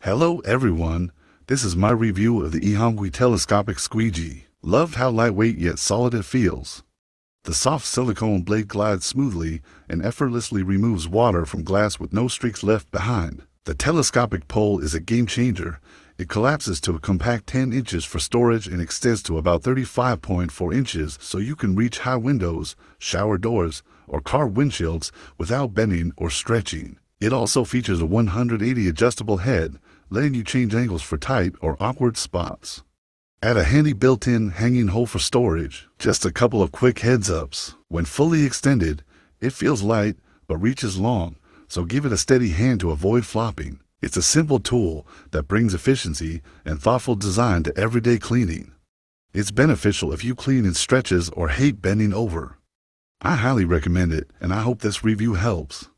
Hello everyone, this is my review of the Ehangui Telescopic Squeegee. Love how lightweight yet solid it feels. The soft silicone blade glides smoothly and effortlessly removes water from glass with no streaks left behind. The telescopic pole is a game changer. It collapses to a compact 10 inches for storage and extends to about 35.4 inches so you can reach high windows, shower doors, or car windshields without bending or stretching. It also features a 180 adjustable head, letting you change angles for tight or awkward spots. Add a handy built-in hanging hole for storage. Just a couple of quick heads-ups. When fully extended, it feels light but reaches long, so give it a steady hand to avoid flopping. It's a simple tool that brings efficiency and thoughtful design to everyday cleaning. It's beneficial if you clean in stretches or hate bending over. I highly recommend it, and I hope this review helps.